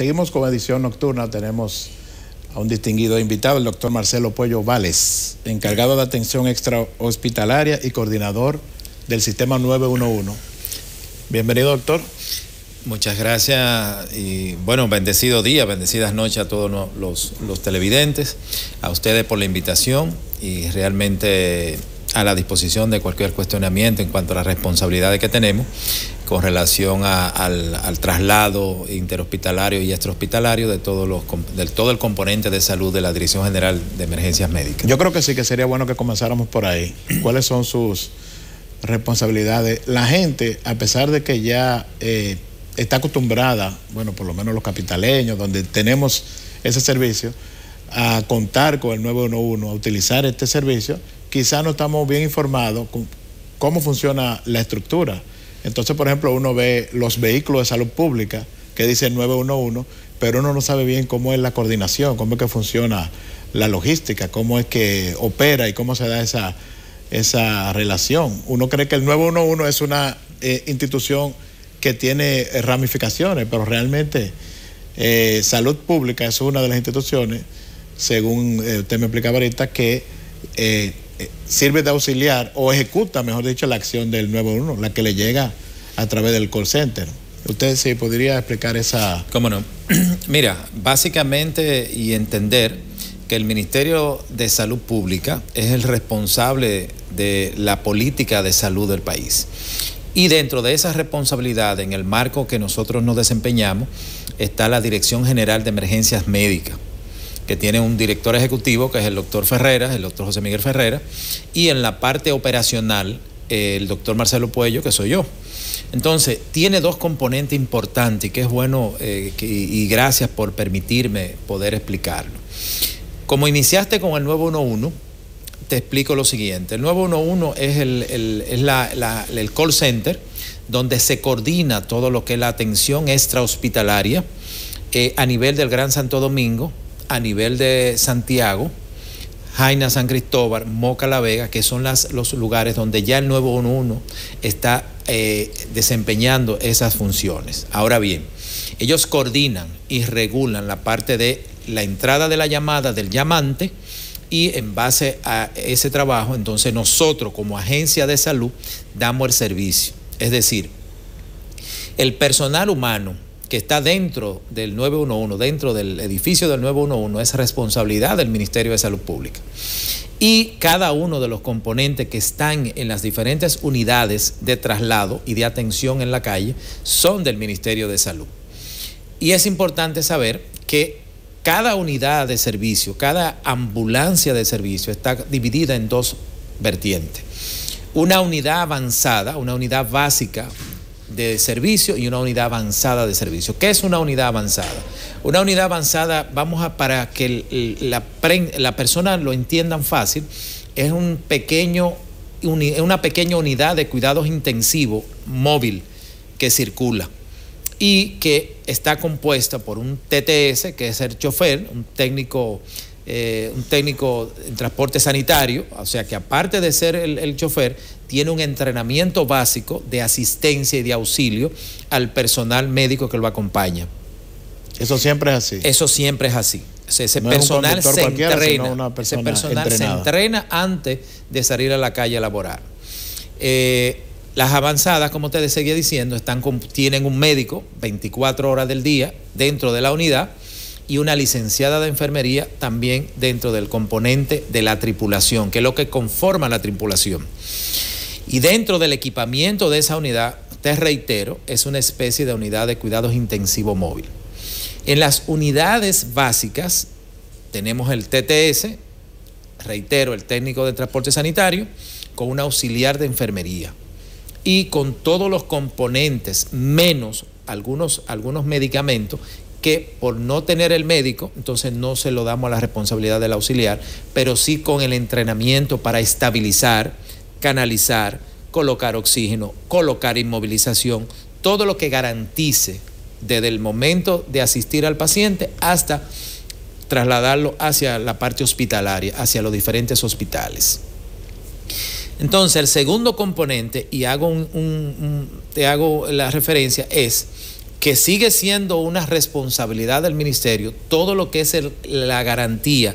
Seguimos con edición nocturna. Tenemos a un distinguido invitado, el doctor Marcelo Puello Vales, encargado de atención extrahospitalaria y coordinador del sistema 911. Bienvenido, doctor. Muchas gracias y bueno, bendecido día, bendecidas noches a todos los televidentes, a ustedes por la invitación y realmente a la disposición de cualquier cuestionamiento en cuanto a las responsabilidades que tenemos con relación al traslado interhospitalario y extrahospitalario de todo el componente de salud de la Dirección General de Emergencias Médicas. Yo creo que sí, que sería bueno que comenzáramos por ahí. ¿Cuáles son sus responsabilidades? La gente, a pesar de que ya está acostumbrada, bueno, por lo menos los capitaleños, donde tenemos ese servicio, a contar con el 911, a utilizar este servicio, quizás no estamos bien informados con cómo funciona la estructura. Entonces, por ejemplo, uno ve los vehículos de salud pública que dicen 911, pero uno no sabe bien cómo es la coordinación, cómo es que funciona la logística, cómo es que opera y cómo se da esa relación. Uno cree que el 911 es una institución que tiene ramificaciones, pero realmente salud pública es una de las instituciones, según usted me explicaba ahorita, que sirve de auxiliar o ejecuta, mejor dicho, la acción del 911, la que le llega a través del call center. ¿Usted sí podría explicar esa...? ¿Cómo no? Mira, básicamente y entender que el Ministerio de Salud Pública es el responsable de la política de salud del país. Y dentro de esa responsabilidad, en el marco que nosotros nos desempeñamos, está la Dirección General de Emergencias Médicas, que tiene un director ejecutivo, que es el doctor Ferreira, el doctor José Miguel Ferreira, y en la parte operacional, el doctor Marcelo Puello, que soy yo. Entonces, tiene dos componentes importantes, y que es bueno, y gracias por permitirme poder explicarlo. Como iniciaste con el 911, te explico lo siguiente. El 911 es el call center donde se coordina todo lo que es la atención extrahospitalaria a nivel del Gran Santo Domingo, a nivel de Santiago, Jaina, San Cristóbal, Moca, La Vega, que son los lugares donde ya el 911 está desempeñando esas funciones. Ahora bien, ellos coordinan y regulan la parte de la entrada de la llamada del llamante, y en base a ese trabajo, entonces nosotros como agencia de salud damos el servicio. Es decir, el personal humano que está dentro del 911, dentro del edificio del 911, es responsabilidad del Ministerio de Salud Pública. Y cada uno de los componentes que están en las diferentes unidades de traslado y de atención en la calle son del Ministerio de Salud. Y es importante saber que cada unidad de servicio, cada ambulancia de servicio está dividida en dos vertientes. Una unidad avanzada, una unidad básica de servicio y una unidad avanzada de servicio. ¿Qué es una unidad avanzada? Una unidad avanzada, para que la persona lo entiendan fácil, es una pequeña unidad de cuidados intensivos móvil que circula y que está compuesta por un TTS, que es el chofer, un técnico en transporte sanitario, o sea que aparte de ser el chofer, tiene un entrenamiento básico de asistencia y de auxilio al personal médico que lo acompaña. ¿Eso siempre es así? Eso siempre es así. O sea, ese no personal se entrena, ese personal se entrena antes de salir a la calle a laborar. Las avanzadas, como te seguía diciendo, tienen un médico 24 horas del día dentro de la unidad y una licenciada de enfermería también dentro del componente de la tripulación, que es lo que conforma la tripulación. Y dentro del equipamiento de esa unidad, te reitero, es una especie de unidad de cuidados intensivos móvil. En las unidades básicas tenemos el TTS, reitero, el técnico de transporte sanitario, con un auxiliar de enfermería y con todos los componentes, menos algunos medicamentos que por no tener el médico, entonces no se lo damos a la responsabilidad del auxiliar, pero sí con el entrenamiento para estabilizar, canalizar, colocar oxígeno, colocar inmovilización, todo lo que garantice desde el momento de asistir al paciente hasta trasladarlo hacia la parte hospitalaria, hacia los diferentes hospitales. Entonces, el segundo componente, y te hago la referencia, es que sigue siendo una responsabilidad del ministerio todo lo que es la garantía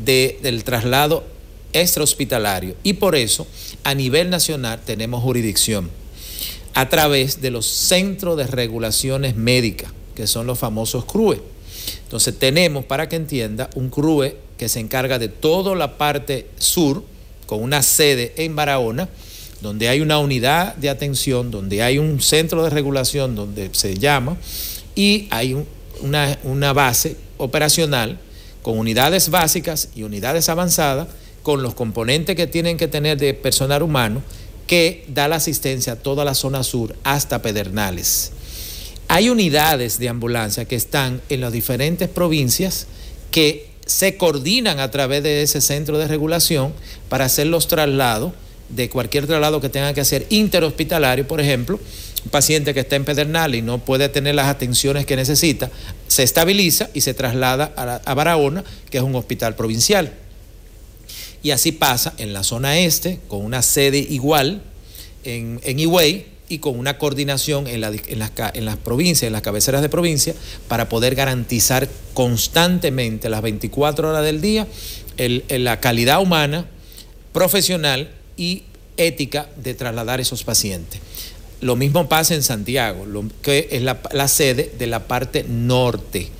del traslado extrahospitalario, y por eso a nivel nacional tenemos jurisdicción a través de los centros de regulaciones médicas, que son los famosos CRUE. Entonces tenemos, para que entienda, un CRUE que se encarga de toda la parte sur, con una sede en Barahona, donde hay una unidad de atención, donde hay un centro de regulación, donde se llama, y hay una base operacional con unidades básicas y unidades avanzadas, con los componentes que tienen que tener de personal humano, que da la asistencia a toda la zona sur hasta Pedernales. Hay unidades de ambulancia que están en las diferentes provincias que se coordinan a través de ese centro de regulación para hacer los traslados, de cualquier traslado que tenga que hacer interhospitalario. Por ejemplo, un paciente que está en Pedernales y no puede tener las atenciones que necesita, se estabiliza y se traslada a Barahona, que es un hospital provincial. Y así pasa en la zona este, con una sede igual en Higüey, y con una coordinación en las provincias, en las cabeceras de provincia, para poder garantizar constantemente las 24 horas del día la calidad humana, profesional y ética de trasladar esos pacientes. Lo mismo pasa en Santiago, que es la sede de la parte norte,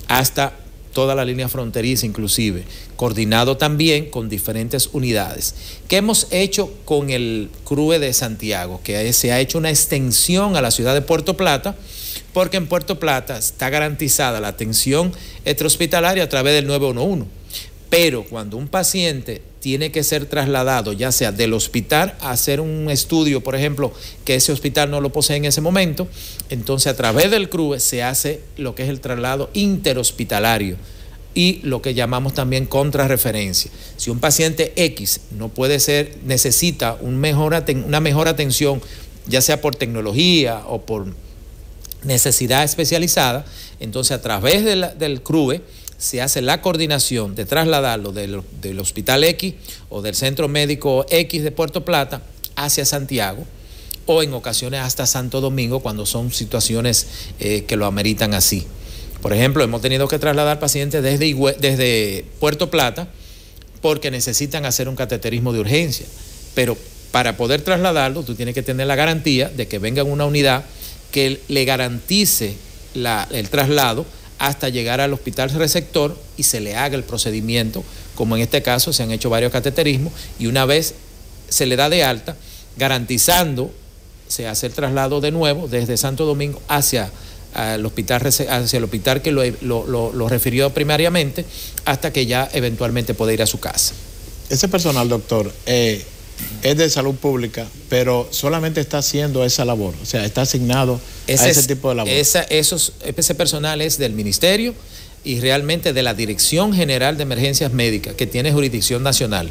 hasta toda la línea fronteriza inclusive, coordinado también con diferentes unidades. ¿Qué hemos hecho con el CRUE de Santiago? Que se ha hecho una extensión a la ciudad de Puerto Plata, porque en Puerto Plata está garantizada la atención extrahospitalaria a través del 911. Pero cuando un paciente tiene que ser trasladado, ya sea del hospital a hacer un estudio, por ejemplo, que ese hospital no lo posee en ese momento, entonces a través del CRUE se hace lo que es el traslado interhospitalario y lo que llamamos también contrarreferencia. Si un paciente X no puede ser, necesita una mejor atención, ya sea por tecnología o por necesidad especializada, entonces a través del CRUE se hace la coordinación de trasladarlo del hospital X o del centro médico X de Puerto Plata hacia Santiago, o en ocasiones hasta Santo Domingo, cuando son situaciones que lo ameritan así. Por ejemplo, hemos tenido que trasladar pacientes desde Puerto Plata porque necesitan hacer un cateterismo de urgencia, pero para poder trasladarlo tú tienes que tener la garantía de que venga una unidad que le garantice el traslado hasta llegar al hospital receptor y se le haga el procedimiento, como en este caso se han hecho varios cateterismos, y una vez se le da de alta, garantizando, se hace el traslado de nuevo desde Santo Domingo hacia el hospital que lo refirió primariamente, hasta que ya eventualmente puede ir a su casa. Ese personal, doctor, es de salud pública, pero solamente está haciendo esa labor, o sea, está asignado a ese tipo de labor. Ese personal es del ministerio y realmente de la Dirección General de Emergencias Médicas, que tiene jurisdicción nacional.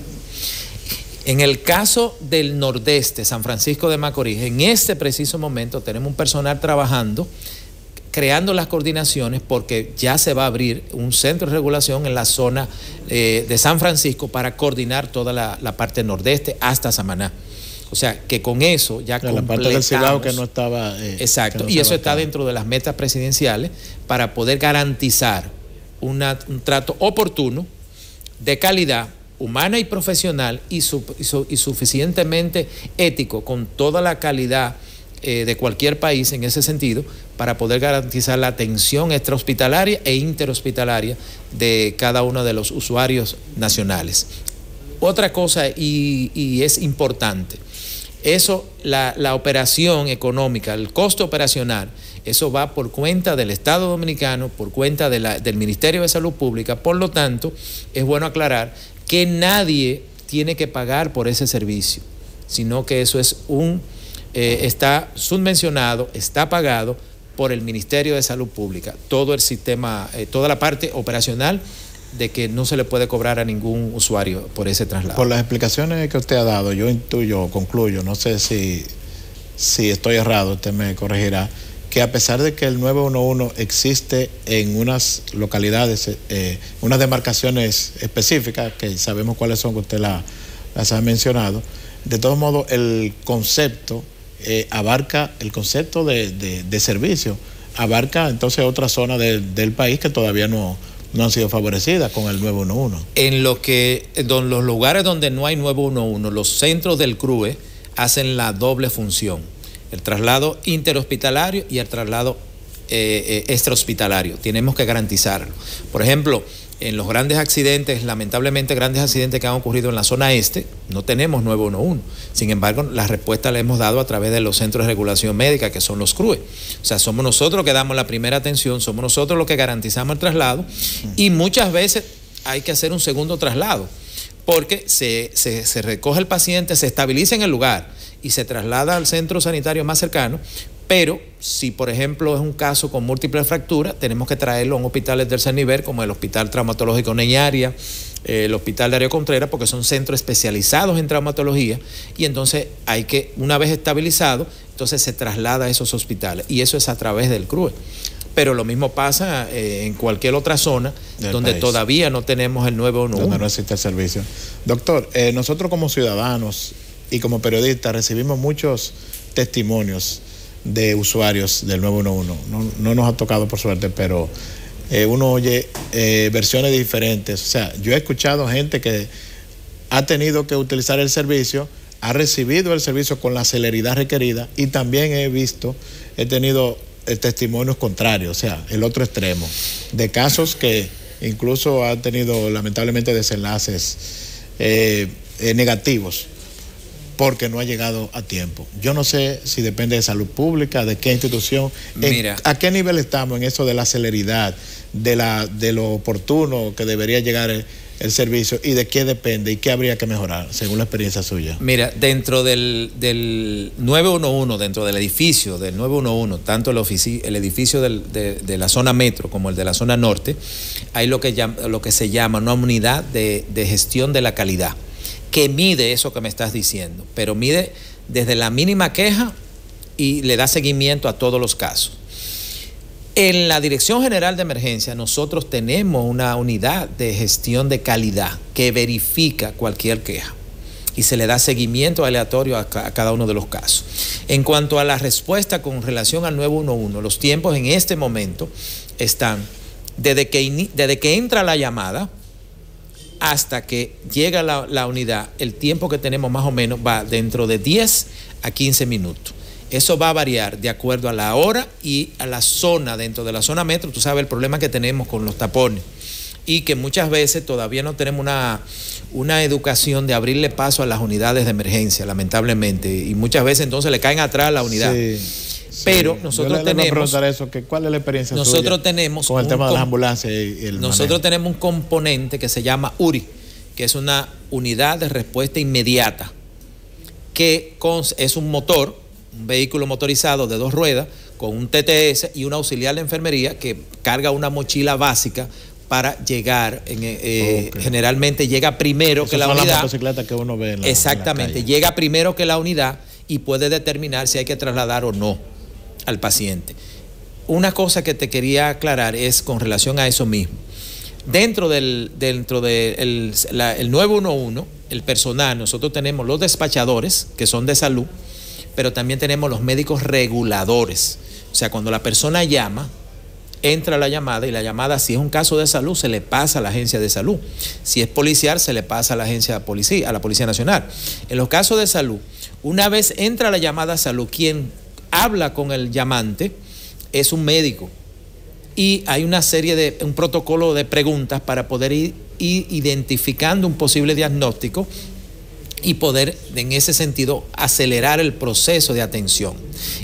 En el caso del Nordeste, San Francisco de Macorís, en este preciso momento tenemos un personal trabajando, creando las coordinaciones, porque ya se va a abrir un centro de regulación en la zona de San Francisco para coordinar toda la parte nordeste hasta Samaná. O sea, que con eso ya completamos. La parte del Cibao que no estaba... exacto, y eso está dentro de las metas presidenciales para poder garantizar un trato oportuno, de calidad, humana y profesional, y suficientemente ético, con toda la calidad de cualquier país en ese sentido, para poder garantizar la atención extrahospitalaria e interhospitalaria de cada uno de los usuarios nacionales. Otra cosa, y es importante, eso, la operación económica, el costo operacional, eso va por cuenta del Estado Dominicano, por cuenta del Ministerio de Salud Pública. Por lo tanto, es bueno aclarar que nadie tiene que pagar por ese servicio, sino que eso es está subvencionado, está pagado por el Ministerio de Salud Pública. Todo el sistema, toda la parte operacional, de que no se le puede cobrar a ningún usuario por ese traslado. Por las explicaciones que usted ha dado, yo intuyo, concluyo, no sé si estoy errado, usted me corregirá, que a pesar de que el 911 existe en unas localidades, unas demarcaciones específicas, que sabemos cuáles son, que usted las ha mencionado, de todos modos el concepto abarca el concepto de servicio abarca entonces otra zona del país que todavía no han sido favorecidas con el 911. En los lugares donde no hay 911, los centros del CRUE hacen la doble función, el traslado interhospitalario y el traslado extrahospitalario. Tenemos que garantizarlo. Por ejemplo, en los grandes accidentes, lamentablemente grandes accidentes que han ocurrido en la zona este, no tenemos 911. Sin embargo, la respuesta la hemos dado a través de los centros de regulación médica, que son los CRUE. O sea, somos nosotros que damos la primera atención, somos nosotros los que garantizamos el traslado, y muchas veces hay que hacer un segundo traslado, porque se recoge el paciente, se estabiliza en el lugar y se traslada al centro sanitario más cercano. Pero si, por ejemplo, es un caso con múltiples fracturas, tenemos que traerlo a un hospital de tercer nivel, como el Hospital Traumatológico Neñaria, el Hospital Darío Contreras, porque son centros especializados en traumatología, y entonces hay que, una vez estabilizado, entonces se traslada a esos hospitales, y eso es a través del CRUE. Pero lo mismo pasa en cualquier otra zona donde país todavía no tenemos el 911. Donde no existe el servicio. Doctor, nosotros como ciudadanos y como periodistas recibimos muchos testimonios de usuarios del 911. No nos ha tocado por suerte, pero uno oye versiones diferentes. O sea, yo he escuchado gente que ha tenido que utilizar el servicio, ha recibido el servicio con la celeridad requerida, y también he tenido testimonios contrarios, o sea, el otro extremo, de casos que incluso han tenido lamentablemente desenlaces negativos, porque no ha llegado a tiempo. Yo no sé si depende de salud pública, de qué institución. Mira, ¿a qué nivel estamos en eso de la celeridad, de lo oportuno que debería llegar el servicio, y de qué depende y qué habría que mejorar, según la experiencia suya? Mira, dentro del 911, dentro del edificio del 911, tanto el edificio de la zona metro como el de la zona norte, hay lo que se llama una unidad de gestión de la calidad, que mide eso que me estás diciendo, pero mide desde la mínima queja y le da seguimiento a todos los casos. En la Dirección General de Emergencia nosotros tenemos una unidad de gestión de calidad que verifica cualquier queja y se le da seguimiento aleatorio a cada uno de los casos. En cuanto a la respuesta con relación al 911, los tiempos en este momento están desde que entra la llamada hasta que llega la unidad. El tiempo que tenemos más o menos va dentro de 10 a 15 minutos. Eso va a variar de acuerdo a la hora y a la zona. Dentro de la zona metro, tú sabes el problema que tenemos con los tapones, y que muchas veces todavía no tenemos una educación de abrirle paso a las unidades de emergencia, lamentablemente, y muchas veces entonces le caen atrás a la unidad. Sí. Pero nosotros tenemos... Eso, ¿cuál es la experiencia nosotros suya tenemos con el tema de las ambulancias y el nosotros manejo? Tenemos un componente que se llama URI, que es una unidad de respuesta inmediata, que es un motor, un vehículo motorizado de 2 ruedas, con un TTS y un auxiliar de enfermería que carga una mochila básica para llegar, generalmente llega primero que la unidad. Las motocicletas que uno ve exactamente, en la llega primero que la unidad y puede determinar si hay que trasladar o no al paciente. Una cosa que te quería aclarar es con relación a eso mismo. Dentro del 911, el personal, nosotros tenemos los despachadores, que son de salud, pero también tenemos los médicos reguladores. O sea, cuando la persona llama, entra la llamada, y la llamada, si es un caso de salud, se le pasa a la agencia de salud. Si es policial, se le pasa a la agencia de policía, a la Policía Nacional. En los casos de salud, una vez entra la llamada a salud, quien habla con el llamante es un médico, y hay un protocolo de preguntas para poder ir identificando un posible diagnóstico y poder, en ese sentido, acelerar el proceso de atención.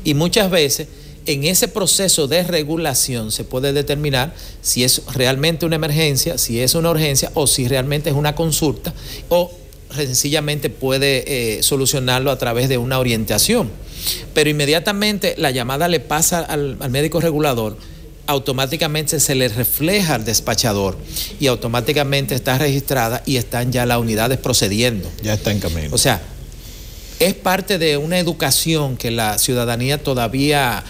Y muchas veces, en ese proceso de regulación se puede determinar si es realmente una emergencia, si es una urgencia, o si realmente es una consulta, o sencillamente puede solucionarlo a través de una orientación. Pero inmediatamente la llamada le pasa al médico regulador, automáticamente se le refleja al despachador y automáticamente está registrada y están ya las unidades procediendo. Ya está en camino. O sea, es parte de una educación que la ciudadanía todavía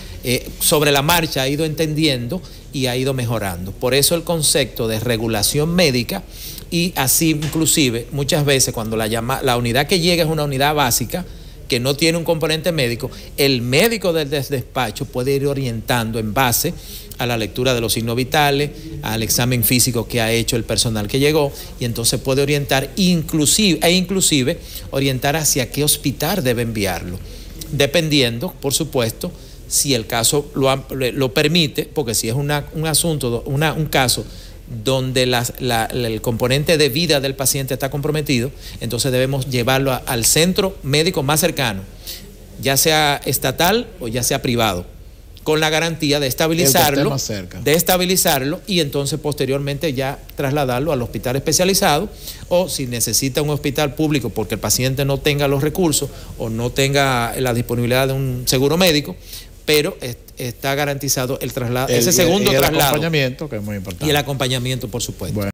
sobre la marcha ha ido entendiendo y ha ido mejorando. Por eso el concepto de regulación médica, y así inclusive muchas veces cuando la unidad que llega es una unidad básica, que no tiene un componente médico, el médico del despacho puede ir orientando en base a la lectura de los signos vitales, al examen físico que ha hecho el personal que llegó, y entonces puede orientar inclusive orientar hacia qué hospital debe enviarlo, dependiendo, por supuesto, si el caso lo permite, porque si es un caso donde el componente de vida del paciente está comprometido, entonces debemos llevarlo al centro médico más cercano, ya sea estatal o ya sea privado, con la garantía de estabilizarlo y entonces posteriormente ya trasladarlo al hospital especializado, o si necesita un hospital público porque el paciente no tenga los recursos o no tenga la disponibilidad de un seguro médico, pero está garantizado el traslado, ese segundo traslado. El acompañamiento, que es muy importante. Y el acompañamiento, por supuesto. Bueno.